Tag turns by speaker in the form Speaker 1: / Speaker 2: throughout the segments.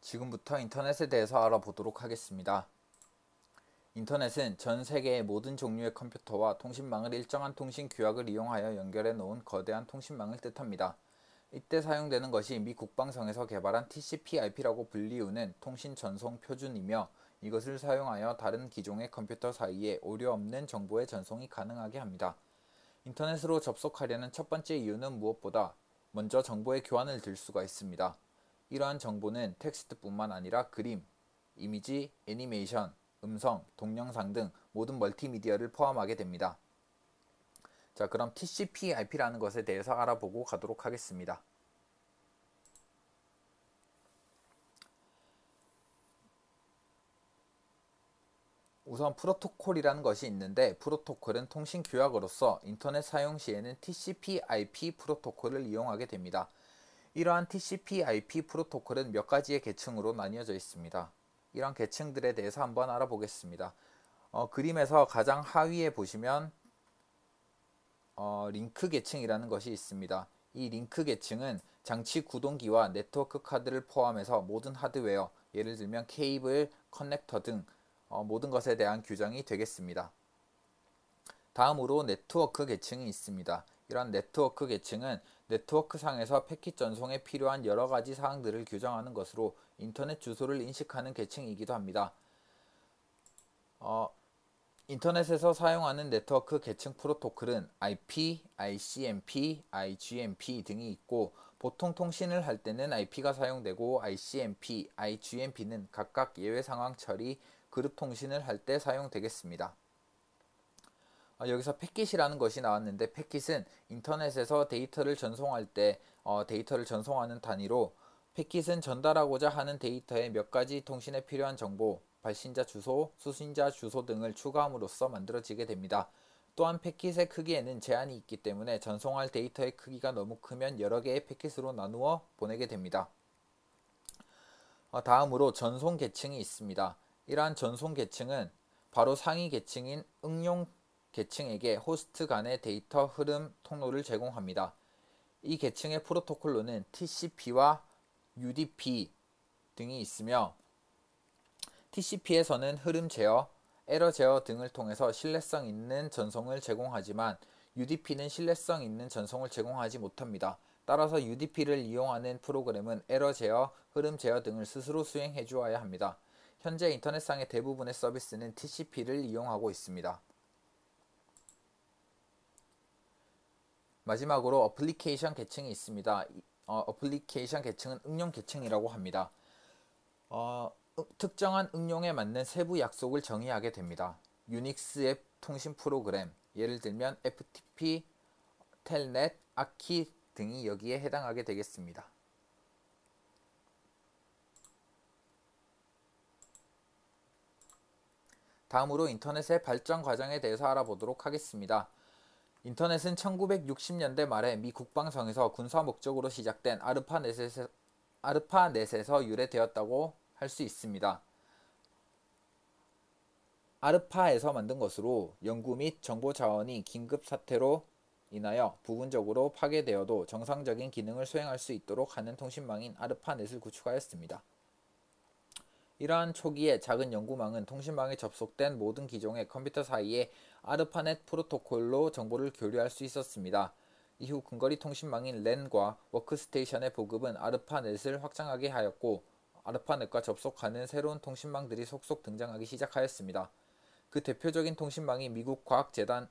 Speaker 1: 지금부터 인터넷에 대해서 알아보도록 하겠습니다. 인터넷은 전 세계의 모든 종류의 컴퓨터와 통신망을 일정한 통신 규약을 이용하여 연결해 놓은 거대한 통신망을 뜻합니다. 이때 사용되는 것이 미 국방성에서 개발한 TCP/IP라고 불리우는 통신 전송 표준이며, 이것을 사용하여 다른 기종의 컴퓨터 사이에 오류 없는 정보의 전송이 가능하게 합니다. 인터넷으로 접속하려는 첫 번째 이유는 무엇보다 먼저 정보의 교환을 들 수가 있습니다. 이러한 정보는 텍스트뿐만 아니라 그림, 이미지, 애니메이션, 음성, 동영상 등 모든 멀티미디어를 포함하게 됩니다. 자, 그럼 TCP/IP라는 것에 대해서 알아보고 가도록 하겠습니다. 우선 프로토콜이라는 것이 있는데, 프로토콜은 통신 규약으로서 인터넷 사용 시에는 TCP/IP 프로토콜을 이용하게 됩니다. 이러한 TCP/IP 프로토콜은 몇 가지의 계층으로 나뉘어져 있습니다. 이런 계층들에 대해서 한번 알아보겠습니다. 그림에서 가장 하위에 보시면 링크 계층이라는 것이 있습니다. 이 링크 계층은 장치 구동기와 네트워크 카드를 포함해서 모든 하드웨어, 예를 들면 케이블, 커넥터 등 모든 것에 대한 규정이 되겠습니다. 다음으로 네트워크 계층이 있습니다. 이런 네트워크 계층은 네트워크 상에서 패킷 전송에 필요한 여러가지 사항들을 규정하는 것으로 인터넷 주소를 인식하는 계층이기도 합니다. 인터넷에서 사용하는 네트워크 계층 프로토콜은 IP, ICMP, IGMP 등이 있고, 보통 통신을 할 때는 IP가 사용되고 ICMP, IGMP는 각각 예외 상황 처리, 그룹 통신을 할 때 사용되겠습니다. 여기서 패킷이라는 것이 나왔는데, 패킷은 인터넷에서 데이터를 전송할 때 데이터를 전송하는 단위로, 패킷은 전달하고자 하는 데이터의 몇 가지 통신에 필요한 정보, 발신자 주소, 수신자 주소 등을 추가함으로써 만들어지게 됩니다. 또한 패킷의 크기에는 제한이 있기 때문에 전송할 데이터의 크기가 너무 크면 여러 개의 패킷으로 나누어 보내게 됩니다. 다음으로 전송 계층이 있습니다. 이러한 전송 계층은 바로 상위 계층인 응용 계층에게 호스트 간의 데이터 흐름 통로를 제공합니다. 이 계층의 프로토콜로는 TCP와 UDP 등이 있으며, TCP에서는 흐름 제어, 에러 제어 등을 통해서 신뢰성 있는 전송을 제공하지만 UDP는 신뢰성 있는 전송을 제공하지 못합니다. 따라서 UDP를 이용하는 프로그램은 에러 제어, 흐름 제어 등을 스스로 수행해 주어야 합니다. 현재 인터넷상의 대부분의 서비스는 TCP를 이용하고 있습니다. 마지막으로 어플리케이션 계층이 있습니다. 어플리케이션 계층은 응용 계층이라고 합니다. 특정한 응용에 맞는 세부 약속을 정의하게 됩니다. 유닉스 앱 통신 프로그램, 예를 들면 FTP, 텔넷, 아키 등이 여기에 해당하게 되겠습니다. 다음으로 인터넷의 발전 과정에 대해서 알아보도록 하겠습니다. 인터넷은 1960년대 말에 미 국방성에서 군사 목적으로 시작된 아르파넷에서 유래되었다고 할 수 있습니다. 아르파에서 만든 것으로 연구 및 정보 자원이 긴급 사태로 인하여 부분적으로 파괴되어도 정상적인 기능을 수행할 수 있도록 하는 통신망인 아르파넷을 구축하였습니다. 이러한 초기의 작은 연구망은 통신망에 접속된 모든 기종의 컴퓨터 사이에 아르파넷 프로토콜로 정보를 교류할 수 있었습니다. 이후 근거리 통신망인 랜과 워크스테이션의 보급은 아르파넷을 확장하게 하였고, 아르파넷과 접속하는 새로운 통신망들이 속속 등장하기 시작하였습니다. 그 대표적인 통신망이 미국 과학재단의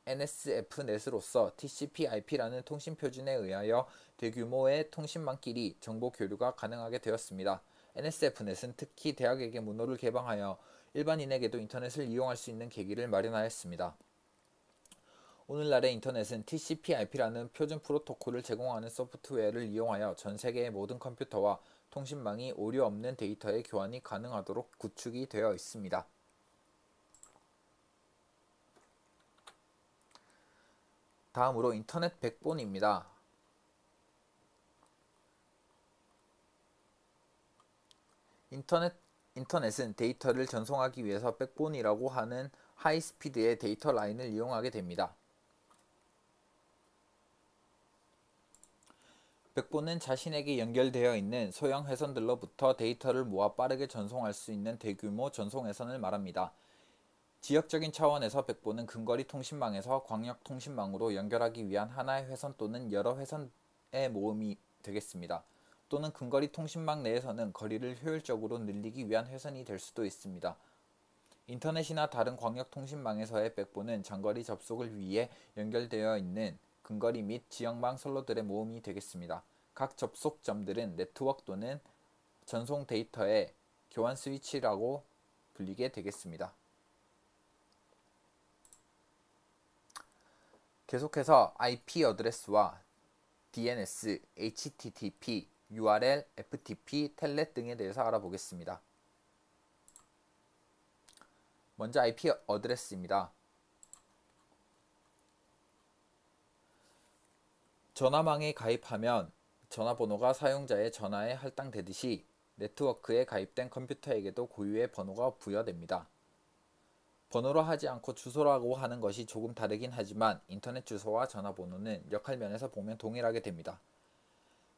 Speaker 1: NSF넷으로서 TCP/IP라는 통신 표준에 의하여 대규모의 통신망끼리 정보 교류가 가능하게 되었습니다. NSF넷은 특히 대학에게 문호를 개방하여 일반인에게도 인터넷을 이용할 수 있는 계기를 마련하였습니다. 오늘날의 인터넷은 TCP/IP라는 표준 프로토콜을 제공하는 소프트웨어를 이용하여 전 세계의 모든 컴퓨터와 통신망이 오류 없는 데이터의 교환이 가능하도록 구축이 되어 있습니다. 다음으로 인터넷 백본입니다. 인터넷은 데이터를 전송하기 위해서 백본이라고 하는 하이스피드의 데이터 라인을 이용하게 됩니다. 백보는 자신에게 연결되어 있는 소형 회선들로부터 데이터를 모아 빠르게 전송할 수 있는 대규모 전송 회선을 말합니다. 지역적인 차원에서 백보는 근거리 통신망에서 광역 통신망으로 연결하기 위한 하나의 회선 또는 여러 회선의 모음이 되겠습니다. 또는 근거리 통신망 내에서는 거리를 효율적으로 늘리기 위한 회선이 될 수도 있습니다. 인터넷이나 다른 광역 통신망에서의 백보는 장거리 접속을 위해 연결되어 있는 근거리 및 지역망 선로들의 모음이 되겠습니다. 각 접속점들은 네트워크 또는 전송 데이터의 교환 스위치라고 불리게 되겠습니다. 계속해서 IP 어드레스와 DNS, HTTP, URL, FTP, 텔넷 등에 대해서 알아보겠습니다. 먼저 IP 어드레스입니다. 전화망에 가입하면 전화번호가 사용자의 전화에 할당되듯이 네트워크에 가입된 컴퓨터에게도 고유의 번호가 부여됩니다. 번호로 하지 않고 주소라고 하는 것이 조금 다르긴 하지만 인터넷 주소와 전화번호는 역할면에서 보면 동일하게 됩니다.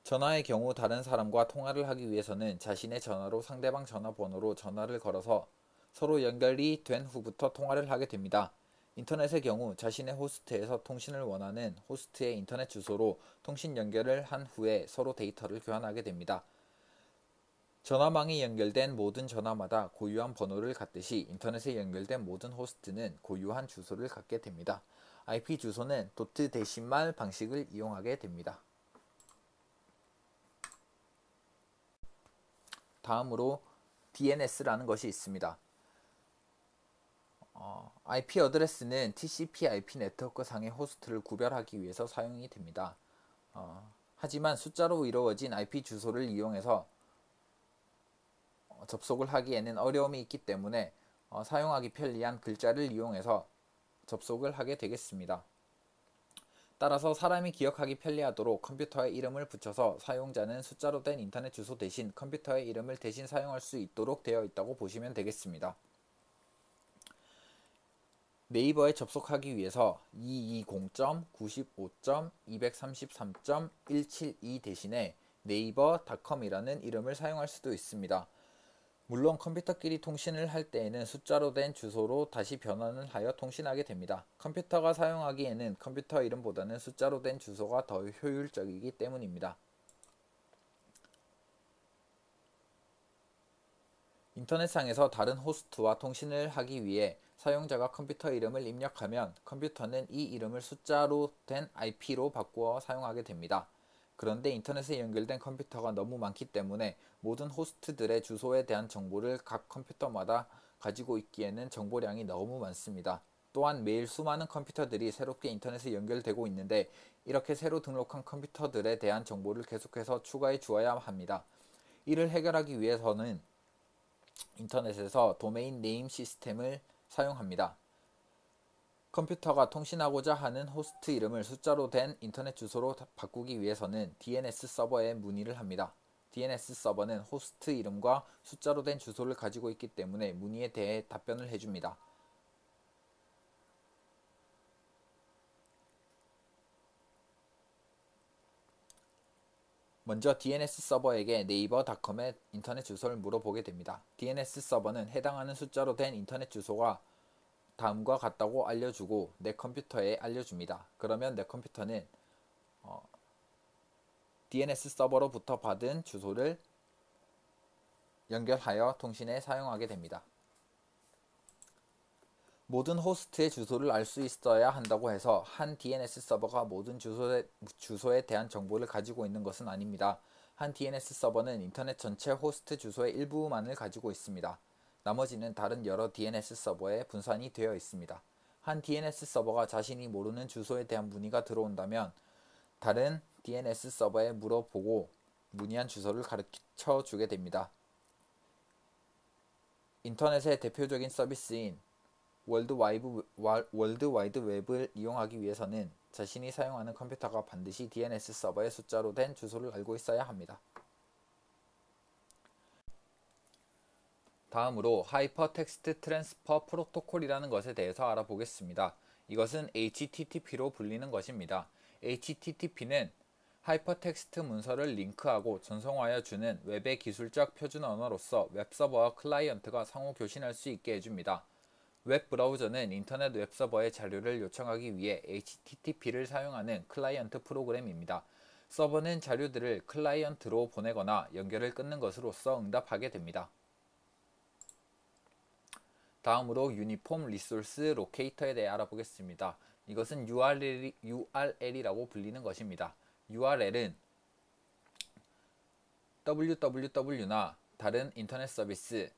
Speaker 1: 전화의 경우 다른 사람과 통화를 하기 위해서는 자신의 전화로 상대방 전화번호로 전화를 걸어서 서로 연결이 된 후부터 통화를 하게 됩니다. 인터넷의 경우 자신의 호스트에서 통신을 원하는 호스트의 인터넷 주소로 통신 연결을 한 후에 서로 데이터를 교환하게 됩니다. 전화망이 연결된 모든 전화마다 고유한 번호를 갖듯이 인터넷에 연결된 모든 호스트는 고유한 주소를 갖게 됩니다. IP 주소는 도트 데시말 방식을 이용하게 됩니다. 다음으로 DNS라는 것이 있습니다. IP 어드레스는 TCP/IP 네트워크 상의 호스트를 구별하기 위해서 사용이 됩니다. 하지만 숫자로 이루어진 IP 주소를 이용해서 접속을 하기에는 어려움이 있기 때문에 사용하기 편리한 글자를 이용해서 접속을 하게 되겠습니다. 따라서 사람이 기억하기 편리하도록 컴퓨터에 이름을 붙여서 사용자는 숫자로 된 인터넷 주소 대신 컴퓨터의 이름을 대신 사용할 수 있도록 되어 있다고 보시면 되겠습니다. 네이버에 접속하기 위해서 220.95.233.172 대신에 네이버.com이라는 이름을 사용할 수도 있습니다. 물론 컴퓨터끼리 통신을 할 때에는 숫자로 된 주소로 다시 변환을 하여 통신하게 됩니다. 컴퓨터가 사용하기에는 컴퓨터 이름보다는 숫자로 된 주소가 더 효율적이기 때문입니다. 인터넷상에서 다른 호스트와 통신을 하기 위해 사용자가 컴퓨터 이름을 입력하면 컴퓨터는 이 이름을 숫자로 된 IP로 바꾸어 사용하게 됩니다. 그런데 인터넷에 연결된 컴퓨터가 너무 많기 때문에 모든 호스트들의 주소에 대한 정보를 각 컴퓨터마다 가지고 있기에는 정보량이 너무 많습니다. 또한 매일 수많은 컴퓨터들이 새롭게 인터넷에 연결되고 있는데 이렇게 새로 등록한 컴퓨터들에 대한 정보를 계속해서 추가해 주어야 합니다. 이를 해결하기 위해서는 인터넷에서 도메인 네임 시스템을 사용합니다. 컴퓨터가 통신하고자 하는 호스트 이름을 숫자로 된 인터넷 주소로 바꾸기 위해서는 DNS 서버에 문의를 합니다. DNS 서버는 호스트 이름과 숫자로 된 주소를 가지고 있기 때문에 문의에 대해 답변을 해줍니다. 먼저 DNS 서버에게 네이버.com의 인터넷 주소를 물어보게 됩니다. DNS 서버는 해당하는 숫자로 된 인터넷 주소가 다음과 같다고 알려주고 내 컴퓨터에 알려줍니다. 그러면 내 컴퓨터는 DNS 서버로부터 받은 주소를 연결하여 통신에 사용하게 됩니다. 모든 호스트의 주소를 알 수 있어야 한다고 해서 한 DNS 서버가 모든 주소에 대한 정보를 가지고 있는 것은 아닙니다. 한 DNS 서버는 인터넷 전체 호스트 주소의 일부만을 가지고 있습니다. 나머지는 다른 여러 DNS 서버에 분산이 되어 있습니다. 한 DNS 서버가 자신이 모르는 주소에 대한 문의가 들어온다면 다른 DNS 서버에 물어보고 문의한 주소를 가르쳐 주게 됩니다. 인터넷의 대표적인 서비스인 월드와이드 웹을 이용하기 위해서는 자신이 사용하는 컴퓨터가 반드시 DNS 서버의 숫자로 된 주소를 알고 있어야 합니다. 다음으로 하이퍼텍스트 트랜스퍼 프로토콜이라는 것에 대해서 알아보겠습니다. 이것은 HTTP로 불리는 것입니다. HTTP는 하이퍼텍스트 문서를 링크하고 전송하여 주는 웹의 기술적 표준 언어로서 웹서버와 클라이언트가 상호 교신할 수 있게 해줍니다. 웹 브라우저는 인터넷 웹서버에 자료를 요청하기 위해 HTTP를 사용하는 클라이언트 프로그램입니다. 서버는 자료들을 클라이언트로 보내거나 연결을 끊는 것으로서 응답하게 됩니다. 다음으로 유니폼 리소스 로케이터에 대해 알아보겠습니다. 이것은 URL이라고 불리는 것입니다. URL은 www나 다른 인터넷 서비스,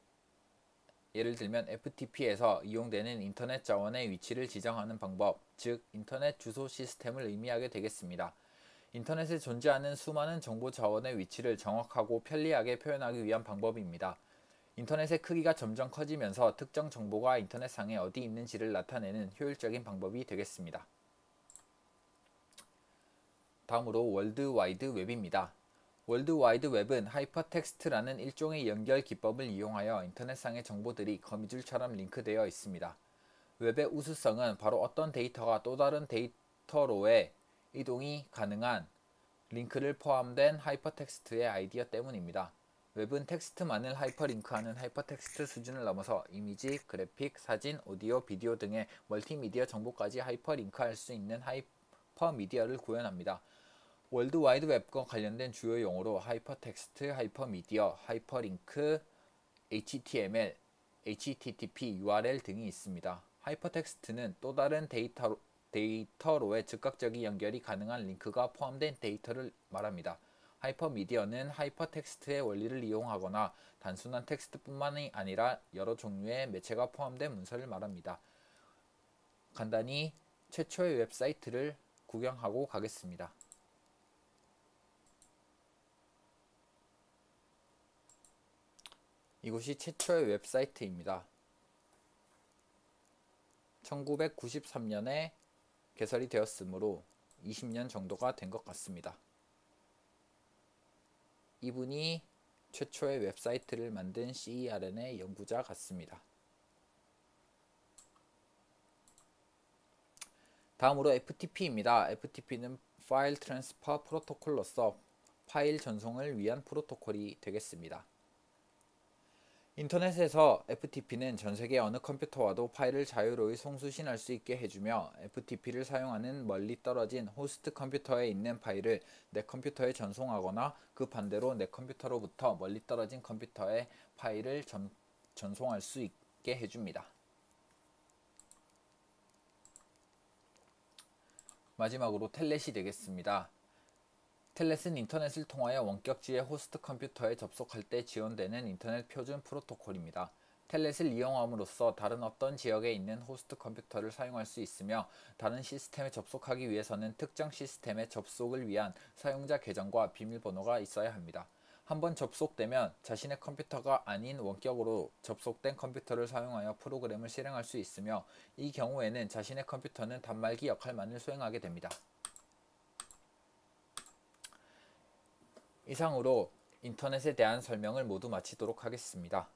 Speaker 1: 예를 들면 FTP에서 이용되는 인터넷 자원의 위치를 지정하는 방법, 즉 인터넷 주소 시스템을 의미하게 되겠습니다. 인터넷에 존재하는 수많은 정보 자원의 위치를 정확하고 편리하게 표현하기 위한 방법입니다. 인터넷의 크기가 점점 커지면서 특정 정보가 인터넷상에 어디 있는지를 나타내는 효율적인 방법이 되겠습니다. 다음으로 월드와이드 웹입니다. 월드와이드 웹은 하이퍼텍스트라는 일종의 연결 기법을 이용하여 인터넷상의 정보들이 거미줄처럼 링크되어 있습니다. 웹의 우수성은 바로 어떤 데이터가 또 다른 데이터로의 이동이 가능한 링크를 포함된 하이퍼텍스트의 아이디어 때문입니다. 웹은 텍스트만을 하이퍼링크하는 하이퍼텍스트 수준을 넘어서 이미지, 그래픽, 사진, 오디오, 비디오 등의 멀티미디어 정보까지 하이퍼링크할 수 있는 하이퍼미디어를 구현합니다. 월드와이드 웹과 관련된 주요 용어로 하이퍼텍스트, 하이퍼미디어, 하이퍼링크, HTML, HTTP, URL 등이 있습니다. 하이퍼텍스트는 또 다른 데이터로의 즉각적인 연결이 가능한 링크가 포함된 데이터를 말합니다. 하이퍼미디어는 하이퍼텍스트의 원리를 이용하거나 단순한 텍스트뿐만이 아니라 여러 종류의 매체가 포함된 문서를 말합니다. 간단히 최초의 웹사이트를 구경하고 가겠습니다. 이곳이 최초의 웹사이트입니다. 1993년에 개설이 되었으므로 20년 정도가 된 것 같습니다. 이분이 최초의 웹사이트를 만든 CERN의 연구자 같습니다. 다음으로 FTP입니다. FTP는 파일 트랜스퍼 프로토콜로서 파일 전송을 위한 프로토콜이 되겠습니다. 인터넷에서 FTP는 전세계 어느 컴퓨터와도 파일을 자유로이 송수신할 수 있게 해주며 FTP를 사용하는 멀리 떨어진 호스트 컴퓨터에 있는 파일을 내 컴퓨터에 전송하거나 그 반대로 내 컴퓨터로부터 멀리 떨어진 컴퓨터에 파일을 전송할 수 있게 해줍니다. 마지막으로 텔넷이 되겠습니다. 텔넷은 인터넷을 통하여 원격지의 호스트 컴퓨터에 접속할 때 지원되는 인터넷 표준 프로토콜입니다. 텔넷을 이용함으로써 다른 어떤 지역에 있는 호스트 컴퓨터를 사용할 수 있으며 다른 시스템에 접속하기 위해서는 특정 시스템에 접속을 위한 사용자 계정과 비밀번호가 있어야 합니다. 한번 접속되면 자신의 컴퓨터가 아닌 원격으로 접속된 컴퓨터를 사용하여 프로그램을 실행할 수 있으며 이 경우에는 자신의 컴퓨터는 단말기 역할만을 수행하게 됩니다. 이상으로 인터넷에 대한 설명을 모두 마치도록 하겠습니다.